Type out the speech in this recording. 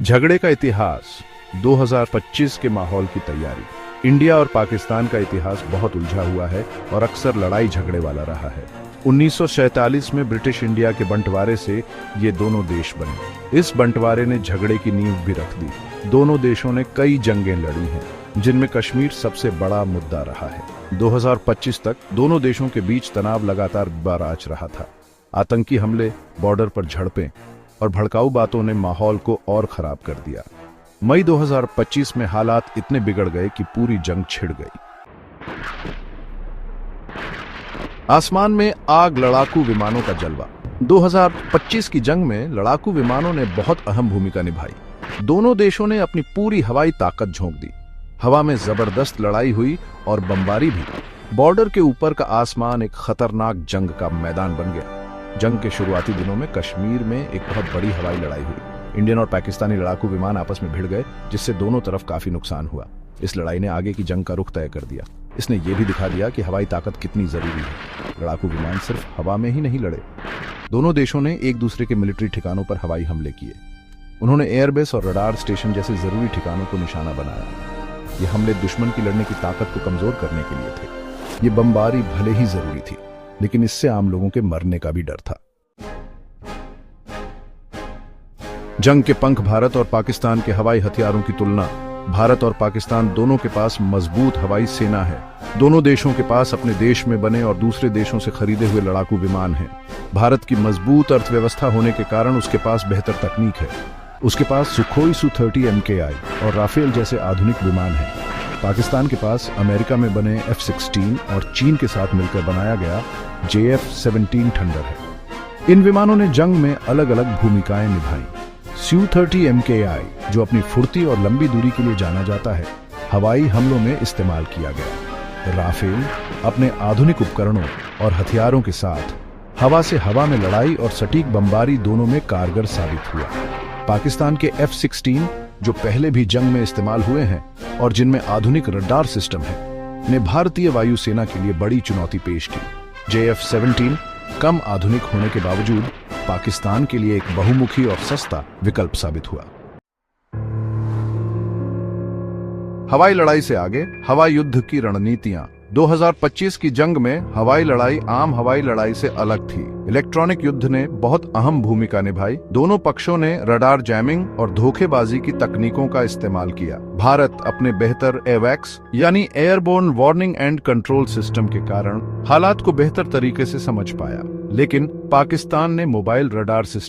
झगड़े का इतिहास, 2025 के माहौल की तैयारी। इंडिया और पाकिस्तान का इतिहास बहुत उलझा हुआ है और अक्सर लड़ाई झगड़े वाला रहा है। 1947 में ब्रिटिश इंडिया के बंटवारे से ये दोनों देश बने। इस बंटवारे ने झगड़े की नींव भी रख दी। दोनों देशों ने कई जंगें लड़ी हैं, जिनमें कश्मीर सबसे बड़ा मुद्दा रहा है। 2025 तक दोनों देशों के बीच तनाव लगातार बरकरार रहा था। आतंकी हमले, बॉर्डर पर झड़पें और भड़काऊ बातों ने माहौल को और खराब कर दिया। मई 2025 में हालात इतने बिगड़ गए कि पूरी जंग छिड़ गई। आसमान में आग, लड़ाकू विमानों का जलवा। 2025 की जंग में लड़ाकू विमानों ने बहुत अहम भूमिका निभाई। दोनों देशों ने अपनी पूरी हवाई ताकत झोंक दी। हवा में जबरदस्त लड़ाई हुई और बमबारी भी। बॉर्डर के ऊपर का आसमान एक खतरनाक जंग का मैदान बन गया। जंग के शुरुआती दिनों में कश्मीर में एक बहुत बड़ी हवाई लड़ाई हुई। इंडियन और पाकिस्तानी लड़ाकू विमान आपस में भिड़ गए, जिससे दोनों तरफ काफी नुकसान हुआ। इस लड़ाई ने आगे की जंग का रुख तय कर दिया। इसने यह भी दिखा दिया कि हवाई ताकत कितनी जरूरी है। लड़ाकू विमान सिर्फ हवा में ही नहीं लड़े। दोनों देशों ने एक दूसरे के मिलिट्री ठिकानों पर हवाई हमले किए। उन्होंने एयरबेस और रडार स्टेशन जैसे जरूरी ठिकानों को निशाना बनाया। ये हमले दुश्मन की लड़ने की ताकत को कमजोर करने के लिए थे। ये बमबारी भले ही जरूरी थी, लेकिन इससे आम लोगों के मरने का भी डर था। जंग के पंख। भारत और पाकिस्तान के हवाई हथियारों की तुलना। भारत और पाकिस्तान दोनों के पास मजबूत हवाई सेना है। दोनों देशों के पास अपने देश में बने और दूसरे देशों से खरीदे हुए लड़ाकू विमान हैं। भारत की मजबूत अर्थव्यवस्था होने के कारण उसके पास बेहतर तकनीक है। उसके पास सुखोई Su-30 MKI और राफेल जैसे आधुनिक विमान हैं। पाकिस्तान के पास अमेरिका में बने F-16 और चीन के साथ मिलकर बनाया गया JF-17 थंडर है। इन विमानों ने जंग में अलग अलग भूमिकाएं निभाई। Su-30 MKI, जो अपनी फुर्ती और लंबी दूरी के लिए जाना जाता है, हवाई हमलों में इस्तेमाल किया गया। राफेल अपने आधुनिक उपकरणों और हथियारों के साथ हवा से हवा में लड़ाई और सटीक बमबारी दोनों में कारगर साबित हुआ। पाकिस्तान के F-16, जो पहले भी जंग में इस्तेमाल हुए हैं और जिनमें आधुनिक रडार सिस्टम है, ने भारतीय वायुसेना के लिए बड़ी चुनौती पेश की। JF-17 कम आधुनिक होने के बावजूद पाकिस्तान के लिए एक बहुमुखी और सस्ता विकल्प साबित हुआ। हवाई लड़ाई से आगे हवाई युद्ध की रणनीतियां। 2025 की जंग में हवाई लड़ाई आम हवाई लड़ाई से अलग थी। इलेक्ट्रॉनिक युद्ध ने बहुत अहम भूमिका निभाई। दोनों पक्षों ने रडार जैमिंग और धोखेबाजी की तकनीकों का इस्तेमाल किया। भारत अपने बेहतर एवैक्स यानी airborne warning and control system के कारण हालात को बेहतर तरीके से समझ पाया, लेकिन पाकिस्तान ने मोबाइल रडार सिस्टम